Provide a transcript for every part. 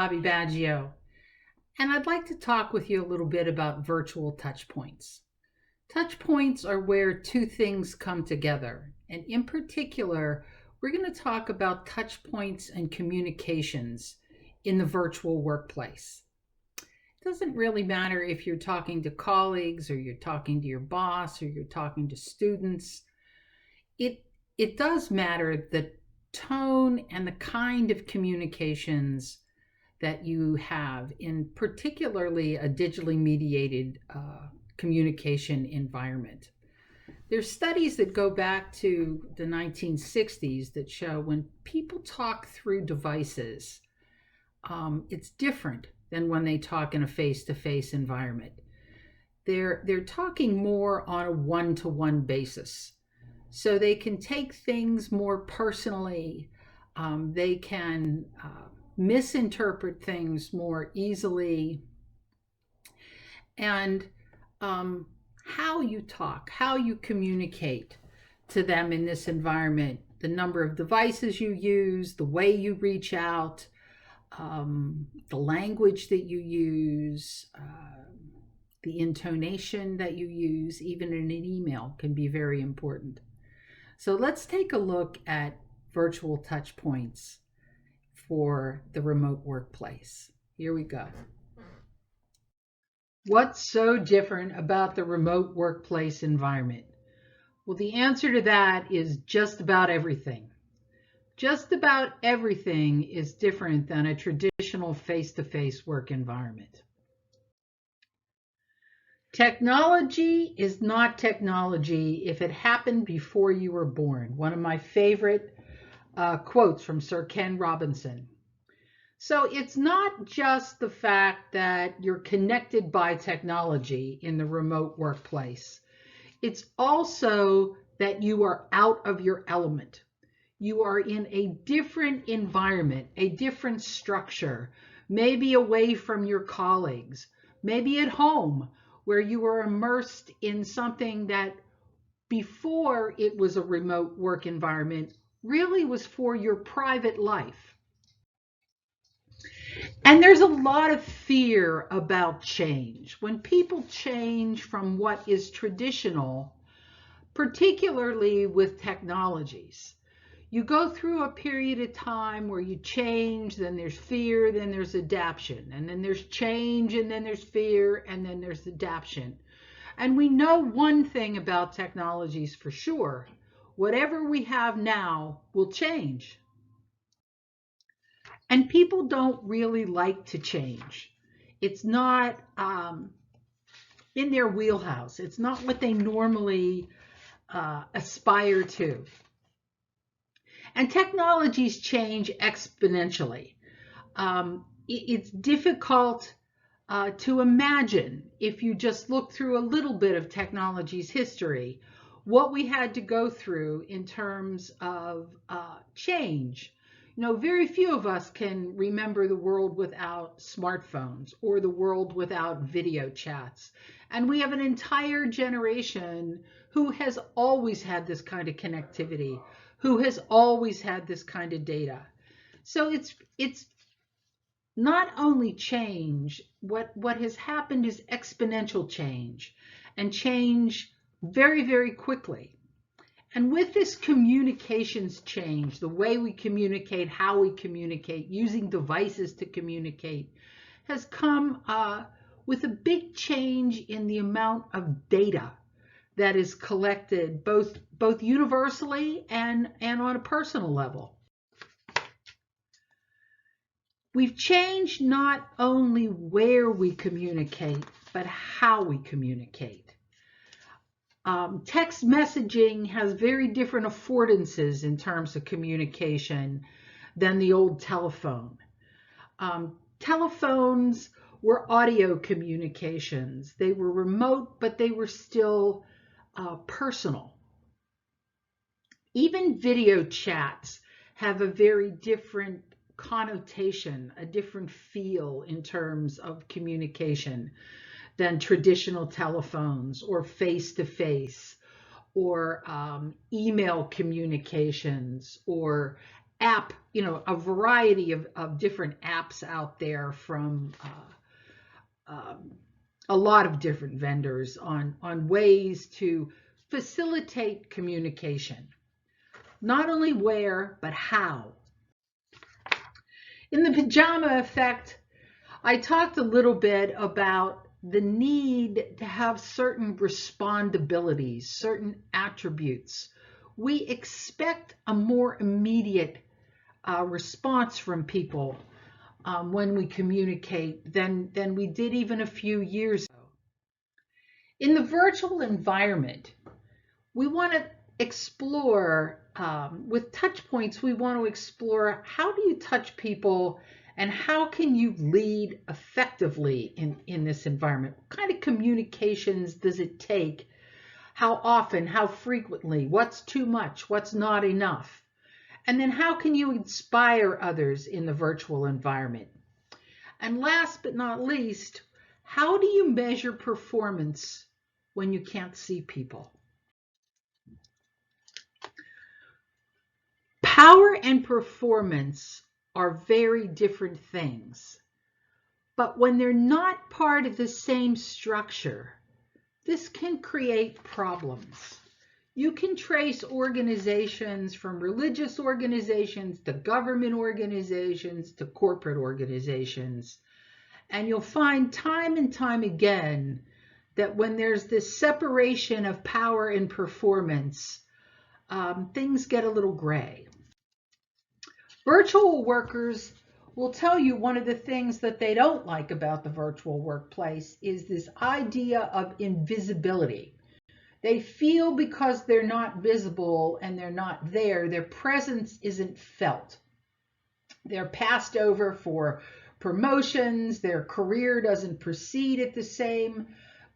Bobby Baggio, and I'd like to talk with you a little bit about virtual touch points. Touch points are where two things come together, and in particular, we're going to talk about touch points and communications in the virtual workplace. It doesn't really matter if you're talking to colleagues or you're talking to your boss or you're talking to students. It does matter the tone and the kind of communications that you have in particularly a digitally mediated communication environment. There's studies that go back to the 1960s that show when people talk through devices, it's different than when they talk in a face-to-face environment. They're talking more on a one-to-one basis. So they can take things more personally. They can misinterpret things more easily. And how you talk, how you communicate to them in this environment, the number of devices you use, the way you reach out, the language that you use, the intonation that you use, even in an email, can be very important. So let's take a look at virtual touch points for the remote workplace. Here we go. What's so different about the remote workplace environment? Well, the answer to that is just about everything. Just about everything is different than a traditional face-to-face work environment. Technology is not technology if it happened before you were born. One of my favorite quotes from Sir Ken Robinson. So it's not just the fact that you're connected by technology in the remote workplace. It's also that you are out of your element. You are in a different environment, a different structure, maybe away from your colleagues, maybe at home, where you were immersed in something that before it was a remote work environment really was for your private life. And there's a lot of fear about change. When people change from what is traditional, particularly with technologies, you go through a period of time where you change, then there's fear, then there's adaptation, and then there's change, and then there's fear, and then there's adaptation. And we know one thing about technologies for sure. Whatever we have now will change. And people don't really like to change. It's not in their wheelhouse. It's not what they normally aspire to. And technologies change exponentially. It's difficult to imagine, if you just look through a little bit of technology's history, what we had to go through in terms of change. You know, very few of us can remember the world without smartphones or the world without video chats. And we have an entire generation who has always had this kind of connectivity, who has always had this kind of data. So it's not only change, what has happened is exponential change, and change very, very quickly. And with this communications change, the way we communicate, how we communicate, using devices to communicate, has come with a big change in the amount of data that is collected both universally and on a personal level. We've changed not only where we communicate, but how we communicate. Text messaging has very different affordances in terms of communication than the old telephone. Telephones were audio communications. They were remote, but they were still personal. Even video chats have a very different connotation, a different feel in terms of communication than traditional telephones or face-to-face or email communications or app, a variety of different apps out there from um, a lot of different vendors on ways to facilitate communication. Not only where, but how. In the pajama effect, I talked a little bit about the need to have certain respondabilities, certain attributes. We expect a more immediate response from people when we communicate than we did even a few years ago. In the virtual environment, we want to explore, with Touchpoints, we want to explore how do you touch people and how can you lead effectively in this environment? What kind of communications does it take? How often? How frequently? What's too much? What's not enough? And then how can you inspire others in the virtual environment? And last but not least, how do you measure performance when you can't see people? Power and performance are very different things, but when they're not part of the same structure, this can create problems. You can trace organizations from religious organizations to government organizations to corporate organizations, and you'll find time and time again that when there's this separation of power and performance, things get a little gray. Virtual workers will tell you one of the things that they don't like about the virtual workplace is this idea of invisibility. They feel because they're not visible and they're not there, their presence isn't felt. They're passed over for promotions, their career doesn't proceed at the same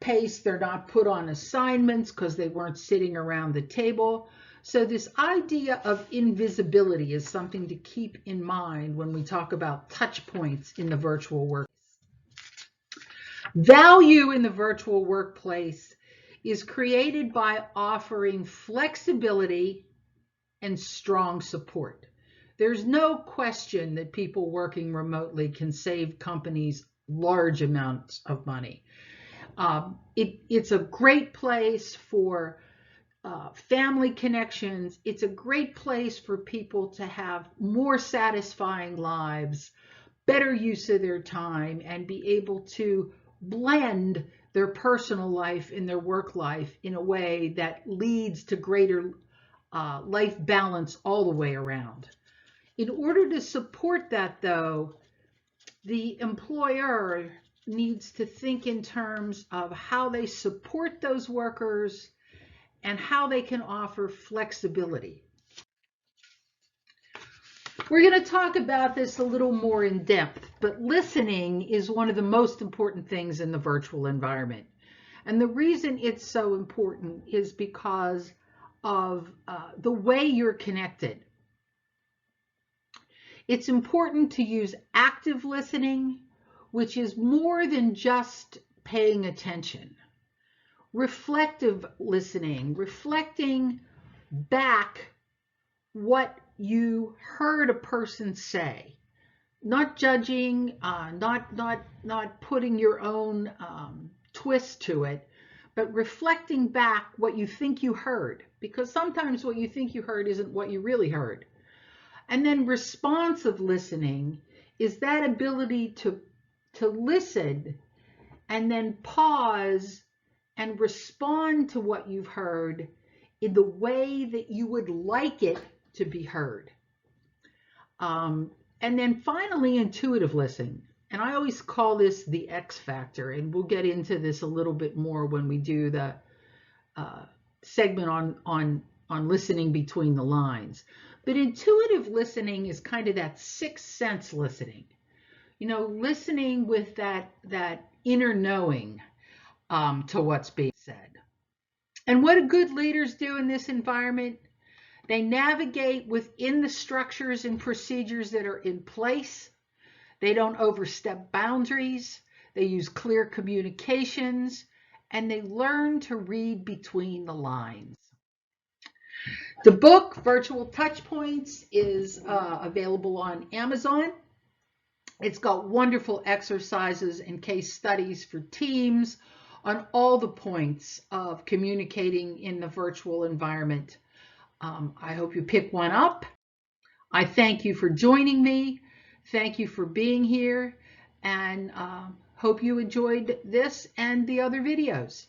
pace, they're not put on assignments because they weren't sitting around the table. So this idea of invisibility is something to keep in mind when we talk about touch points in the virtual workplace. Value in the virtual workplace is created by offering flexibility and strong support. There's no question that people working remotely can save companies large amounts of money. It's a great place for family connections. It's a great place for people to have more satisfying lives, better use of their time, and be able to blend their personal life and their work life in a way that leads to greater life balance all the way around. In order to support that, though, the employer needs to think in terms of how they support those workers and how they can offer flexibility. We're going to talk about this a little more in depth, but listening is one of the most important things in the virtual environment. And the reason it's so important is because of the way you're connected. It's important to use active listening, which is more than just paying attention. Reflective listening, reflecting back what you heard a person say, not judging, not putting your own twist to it, but reflecting back what you think you heard, because sometimes what you think you heard isn't what you really heard. And then responsive listening is that ability to listen and then pause and respond to what you've heard in the way that you would like it to be heard. And then finally, intuitive listening. And I always call this the X factor, and we'll get into this a little bit more when we do the segment on listening between the lines. But intuitive listening is kind of that sixth sense listening. Listening with that inner knowing to what's being said. And what do good leaders do in this environment? They navigate within the structures and procedures that are in place. They don't overstep boundaries. They use clear communications, and they learn to read between the lines. The book, Virtual Touchpoints, is available on Amazon. It's got wonderful exercises and case studies for teams on all the points of communicating in the virtual environment. I hope you pick one up. I thank you for joining me. Thank you for being here, and hope you enjoyed this and the other videos.